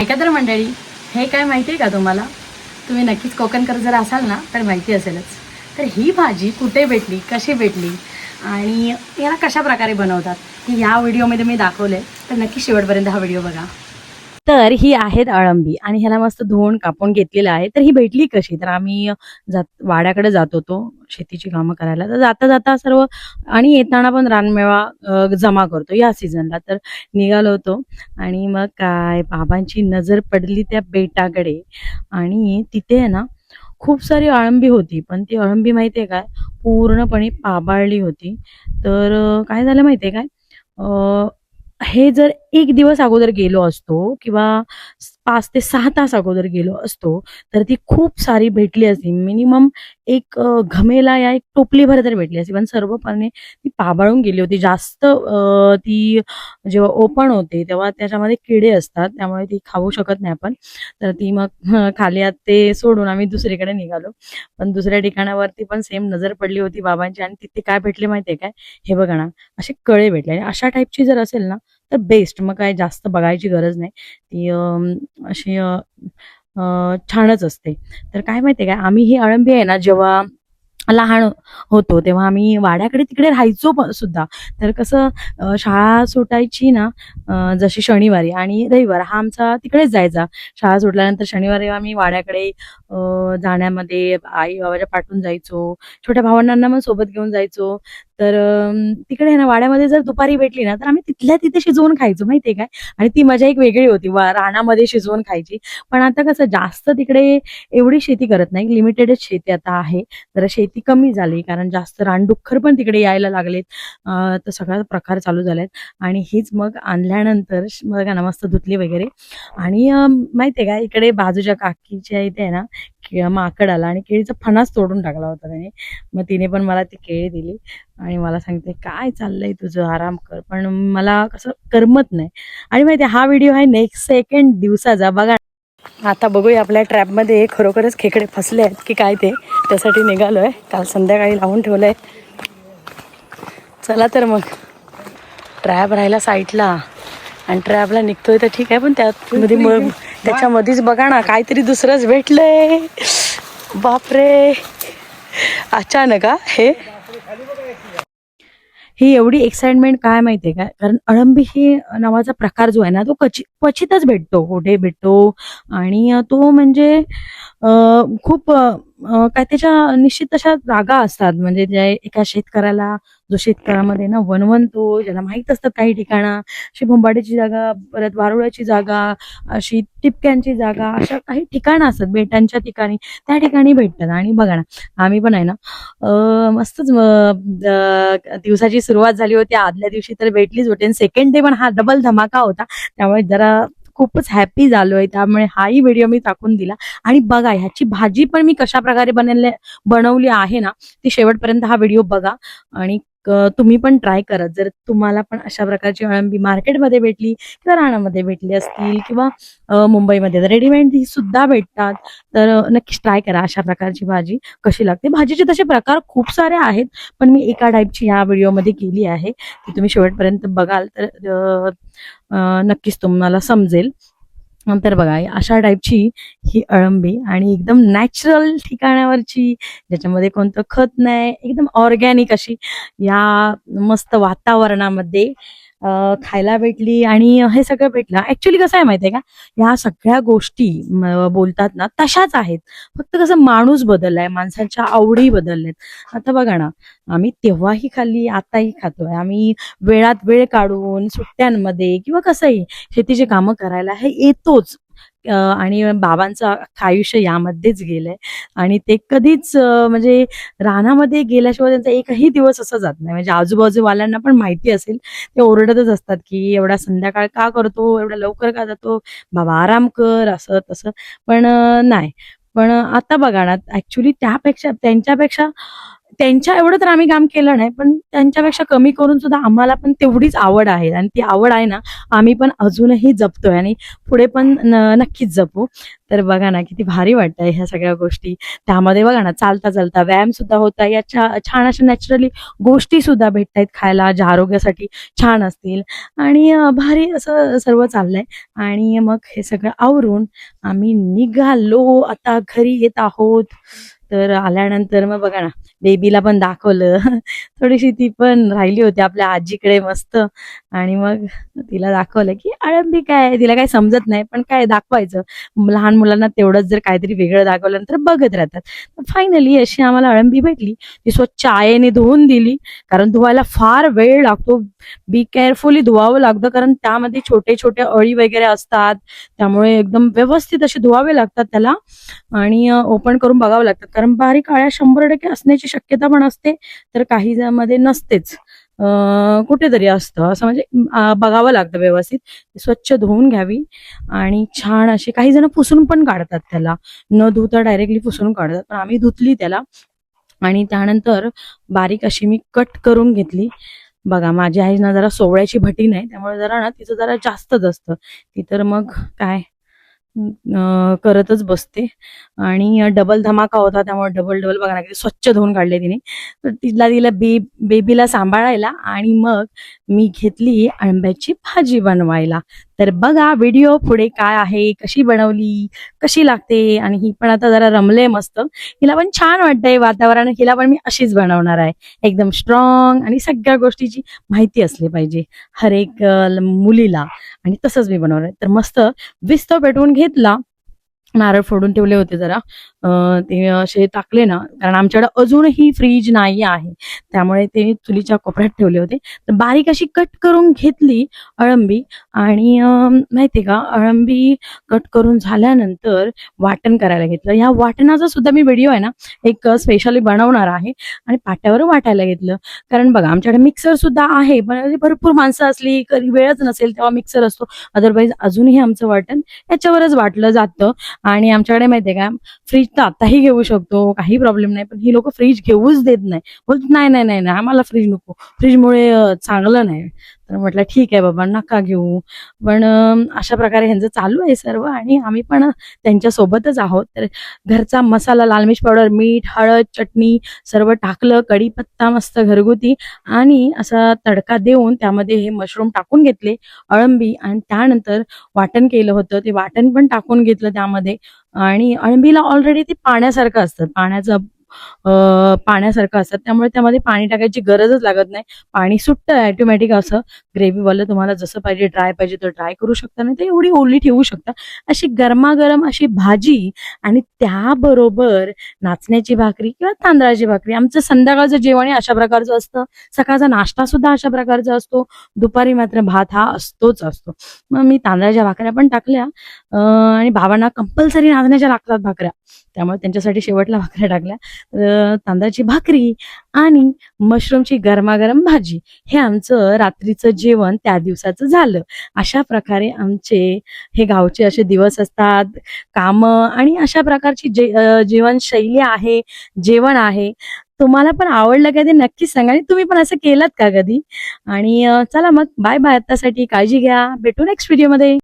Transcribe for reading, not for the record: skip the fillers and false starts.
ऐका तर मंडळी, हे काय माहिती आहे का तुम्हाला? तुम्ही नक्कीच कोकणकर जर असाल ना तर माहिती असेलच. तर ही भाजी कुठे भेटली, कशी भेटली आणि याला कशा प्रकारे बनवतात हे या व्हिडिओमध्ये मी दाखवले. तर नक्की शेवटपर्यंत हा व्हिडिओ बघा. तर ही आहेत अळंबी आणि ह्याला मस्त धुवून कापून घेतलेलं आहे. तर ही भेटली कशी? तर आम्ही वाड्याकडे जात होतो शेतीची कामं करायला. तर जाता जाता सर्व आणि येताना पण रानमेवा जमा करतो या सीझनला. तर निघालो होतो आणि मग काय बाबांची नजर पडली त्या बेटाकडे आणि तिथे आहे ना खूप सारी अळंबी होती. पण ती अळंबी माहितीये काय? पूर्णपणे पाबाळली होती. तर काय झालं माहितीये काय? हे जर एक दिवस अगोदर गेलो असतो किंवा 5 ते 6 तास अगोदर गेलो असतो, तर ती खूप सारी भेटली असती. मिनिमम एक घमेला या एक टोपलीभर तर भेटली असती. पण सर्वपणे ती पाबाळून गेली होती. जास्त ती जेव्हा ओपन होते, तेव्हा त्याच्यामध्ये किडे असतात. त्यामुळे ती खाऊ शकत नाही आपण. तर ती मग खाली आत ते सोडून आम्ही दुसरीकडे निघालो. पण दुसऱ्या ठिकाणावरती पण सेम नजर पडली होती बाबांची आणि तिथे काय भेटले माहितीये काय? हे बघा ना, असे कळे भेटले आणि अशा टाईपची जर असेल ना, तर बेस्ट. मग काय जास्त बघायची गरज नाही. ती अशी छानच असते. तर काय माहितीये काय, आम्ही ही अळंबी आहे ना जेव्हा लहान होतो तेव्हा आम्ही वाड्याकडे तिकडे राहायचो पण सुद्धा. तर कसं शाळा सुटायची ना जशी शनिवारी आणि रविवार हा आमचा तिकडेच जायचा. शाळा सुटल्यानंतर शनिवारी आम्ही वाड्याकडे जाण्यामध्ये आई बाबाच्या पाठवून जायचो. छोट्या भावंडांना पण सोबत घेऊन जायचो. तर तिकडे ना वाड्यामध्ये जर दुपारी भेटली ना तर आम्ही तिथल्या तिथे शिजवून खायचो माहितीये काय. आणि ती मजा एक वेगळी होती रानामध्ये शिजवून खायची. पण आता कसं जास्त तिकडे एवढी शेती करत नाही, लिमिटेडच शेती आता आहे. जरा शेती कमी झाली कारण जास्त रानडुक्कर पण तिकडे यायला लागलेत. तर सगळा प्रकार चालू झालेत आणि हीच मग आणल्यानंतर बघा ना मस्त धुतली वगैरे. आणि माहितीये का इकडे बाजूच्या काकीच्या इथे आहे ना माकड आला आणि केळीचा फणास तोडून टाकला होता त्याने. मग तिने पण मला ती केळी दिली आणि मला सांगते काय चाललंय तुझं, आराम कर. पण मला कसं करमत नाही. आणि माहिती हा व्हिडिओ आहे नेक्स्ट सेकंड दिवसाचा बघा. आता बघूया आपल्या ट्रॅपमध्ये खरोखरच खेकडे फसले आहेत की काय ते, त्यासाठी निघालोय. काल संध्याकाळी लावून ठेवलंय. चला तर मग. ट्रॅप राहिला साईडला आणि ट्रॅपला निघतोय तर ठीक आहे. पण त्यामध्ये मग त्याच्यामध्येच बघा ना काहीतरी दुसरंच भेटलंय. बापरे, अचानक हे ही एवढी एक्साइटमेंट काय माहितीये का? कारण अळंबी ही नावाचा प्रकार जो आहे ना तो क्वचितच भेटतो, कुठे भेटतो. आणि तो म्हणजे खूप काय त्याच्या निश्चित तशा जागा असतात. म्हणजे ज्या एका शेतकऱ्याला जो शेतकऱ्यामध्ये ना वणवणतो, ज्याला माहित असतात काही ठिकाणं अशी भोंबाड्याची जागा, परत वारुळाची जागा, अशी टिपक्यांची जागा, अशा काही ठिकाणं असतात बेटांच्या ठिकाणी. त्या ठिकाणी भेटतात. आणि बघा ना आम्ही पण आहे ना मस्तच दिवसाची सुरुवात झाली होती. आदल्या दिवशी तर भेटलीच होती. सेकंड डे पण हा डबल धमाका होता. त्यामुळे जरा खूपच हॅपी झालोय. त्यामुळे हाही व्हिडिओ मी टाकून दिला. आणि बघा ह्याची भाजी पण मी कशा प्रकारे बनवली आहे ना ती शेवटपर्यंत हा व्हिडिओ बघा. आणि तुम्ही पण ट्राय करा. जर तुम्हाला पण अशा प्रकारची अळंबी मार्केटमध्ये भेटली किंवा रानामध्ये भेटली असतील किंवा मुंबईमध्ये रेडीमेड सुद्धा भेटतात, तर नक्कीच ट्राय करा अशा प्रकारची भाजी कशी लागते. भाजीचे तसे प्रकार खूप सारे आहेत, पण मी एका टाईपची ह्या व्हिडिओमध्ये केली आहे. ती तुम्ही शेवटपर्यंत बघाल तर नक्कीच तुम्हाला समजेल. नंतर बघा अशा टाईपची ही अळंबी आणि एकदम नॅचरल ठिकाणावरची, ज्याच्यामध्ये कोणतं खत नाही, एकदम ऑर्गॅनिक अशी या मस्त वातावरणामध्ये खायला भेटली. आणि हे सगळं भेटलं. ऍक्च्युली कसं आहे माहितीये का, ह्या सगळ्या गोष्टी बोलतात ना तशाच आहेत. फक्त कसं माणूस बदललाय, माणसांच्या आवडी बदलल्यात. आता बघा ना आम्ही तेव्हाही खाल्ली, आताही खातोय. आम्ही वेळात वेळ काढून सुट्ट्यांमध्ये किंवा कसंही शेतीची कामं करायला हे येतोच. आणि बाबांचं अख्खं आयुष्य यामध्येच गेलंय. आणि ते कधीच म्हणजे रानामध्ये गेल्याशिवाय त्यांचा एकही दिवस असा जात नाही. म्हणजे आजूबाजूवाल्यांना पण माहिती असेल, ते ओरडतच असतात की एवढा संध्याकाळ का करतो, एवढा लवकर का जातो, बाबा आराम कर, असं तसं. पण नाही. पण आता बघा ना ऍक्च्युली त्यांच्यापेक्षा त्यांच्या एवढं तर आम्ही काम केलं नाही, पण त्यांच्यापेक्षा कमी करून सुद्धा आम्हाला पण तेवढीच आवड आहे आणि ती आवड आहे ना आम्ही पण अजूनही जपतोय आणि पुढे पण नक्कीच जपू. तर बघा ना किती भारी वाटतंय ह्या सगळ्या गोष्टी. त्यामध्ये बघा ना चालता चालता व्यायाम सुद्धा होता, या छान अशा नॅचरली गोष्टी सुद्धा भेटतायत खायला ज्या आरोग्यासाठी छान असतील आणि भारी असं सर्व चाललंय. आणि मग हे सगळं आवरून आम्ही निघालो, आता घरी येत आहोत. तर आल्यानंतर मग बघा ना बेबीला पण दाखवलं थोडीशी ती पण राहिली होती आपल्या आजीकडे मस्त. आणि मग तिला दाखवलं की अळंबी काय, तिला काही समजत नाही पण काय दाखवायचं, लहान मुलांना तेवढंच जर काहीतरी वेगळं दाखवलं तर बघत राहतात. फायनली अशी आम्हाला अळंबी भेटली, ती स्वच्छ आयेने धुवून दिली, कारण धुवायला फार वेळ लागतो, बी केअरफुली धुवावं लागतं कारण त्यामध्ये छोटे छोटे अळी वगैरे असतात, त्यामुळे एकदम व्यवस्थित असे धुवावे लागतात त्याला आणि ओपन करून बघावं लागतात, कारण बारीक अळ्या 100% असण्याची शक्यता पण असते, तर काही मध्ये नसतेच, कुठेतरी असतं असं, म्हणजे बघावं लागतं व्यवस्थित. स्वच्छ धुवून घ्यावी आणि छान अशी, काही जण पुसून पण काढतात त्याला, न धुता डायरेक्टली पुसून काढतात, पण आम्ही धुतली त्याला आणि त्यानंतर बारीक अशी मी कट करून घेतली. बघा माझी आई ना जरा सोवळ्याची भटी नाही, त्यामुळे जरा ना तिचं जरा जास्तच असतं, ती तर मग काय करतच बसते. आणि डबल धमाका होता, त्यामुळे डबल डबल बघा ना किती स्वच्छ धुवून काढले तिने. तर तिला बेबीला सांभाळायला आणि मग मी घेतली आंब्याची भाजी बनवायला. तर बघा व्हिडिओ पुढे काय आहे, कशी बनवली, कशी लागते. आणि ही पण आता जरा रमले मस्त, हिला पण छान वाटतंय वातावरण, हिला पण मी अशीच बनवणार आहे, एकदम स्ट्रॉंग आणि सगळ्या गोष्टीची माहिती असली पाहिजे हर एक मुलीला, आणि तसंच मी बनवणार आहे. तर मस्त विस्तव पेटवून घेतला, नारळ फोडून ठेवले होते जरा, ते असे टाकले ना, कारण आमच्याकडे अजूनही फ्रीज नाही आहे, त्यामुळे ते चुलीच्या कोपऱ्यात ठेवले होते. तर बारीक अशी कट करून घेतली अळंबी. आणि माहितीये का, अळंबी कट करून झाल्यानंतर वाटण करायला घेतलं. या वाटणाचा सुद्धा मी व्हिडिओ आहे ना एक स्पेशली बनवणार आहे, आणि पाट्यावर वाटायला घेतलं, कारण बघा आमच्याकडे मिक्सर सुद्धा आहे, पण भरपूर माणसं असली, कधी वेळच नसेल तेव्हा मिक्सर असतो, अदरवाईज अजूनही आमचं वाटण याच्यावरच वाटलं जातं. आणि आमच्याकडे माहितीये का, फ्रीज तर आताही घेऊ शकतो, काही प्रॉब्लेम नाही, पण ही लोक फ्रीज घेऊच देत नाही, बोलत नाही नाही नाही आम्हाला फ्रीज नको, फ्रीजमुळे चांगलं नाही. तर म्हटलं ठीक आहे बाबा नका घेऊ, पण अशा प्रकारे ह्यांचं चालू आहे सर्व, आणि आम्ही पण त्यांच्या सोबतच आहोत. तर घरचा मसाला, लाल मिर्च पावडर, मीठ, हळद, चटणी सर्व टाकलं, कढीपत्ता मस्त घरगुती, आणि असा तडका देऊन त्यामध्ये हे मशरूम टाकून घेतले, अळंबी, आणि त्यानंतर वाटण केलं होतं ते वाटण पण टाकून घेतलं त्यामध्ये. आणि अळंबीला ऑलरेडी ते पाण्यासारखं असतं, पाण्यासारखं असतात, त्यामुळे त्यामध्ये पाणी टाकायची गरजच लागत नाही, पाणी सुटतं ऑटोमॅटिक. असं ग्रेव्हीवालं तुम्हाला जसं पाहिजे, ड्राय पाहिजे तर ड्राय करू शकता, नाही तर एवढी ओली ठेवू शकता. अशी गरमागरम अशी भाजी, आणि त्याबरोबर नाचण्याची भाकरी किंवा तांदळाची भाकरी. आमचं संध्याकाळचं जेवण अशा प्रकारचं असतं, सकाळचा नाश्ता सुद्धा अशा प्रकारचा असतो, दुपारी मात्र भात हा असतोच असतो. मग मी तांदळाच्या भाकऱ्या पण टाकल्या, आणि भावांना कंपल्सरी नाचण्याच्या लागतात भाकऱ्या, त्यामुळे त्यांच्यासाठी शेवटला भाकऱ्या टाकल्या. तांदळाची भाकरी आणि मशरूमची गरमागरम भाजी, हे आमचं रात्रीचं जेवण त्या दिवसाचं झालं. अशा प्रकारे आमचे हे गावचे असे दिवस असतात, काम आणि अशा प्रकारची जीवनशैली आहे, जेवण आहे. तुम्हाला पण आवडलं का ते नक्कीच सांगा, आणि तुम्ही पण असं केलं का कधी. आणि चला मग बाय बाय आतासाठी, काळजी घ्या, भेटू नेक्स्ट व्हिडिओ मध्ये.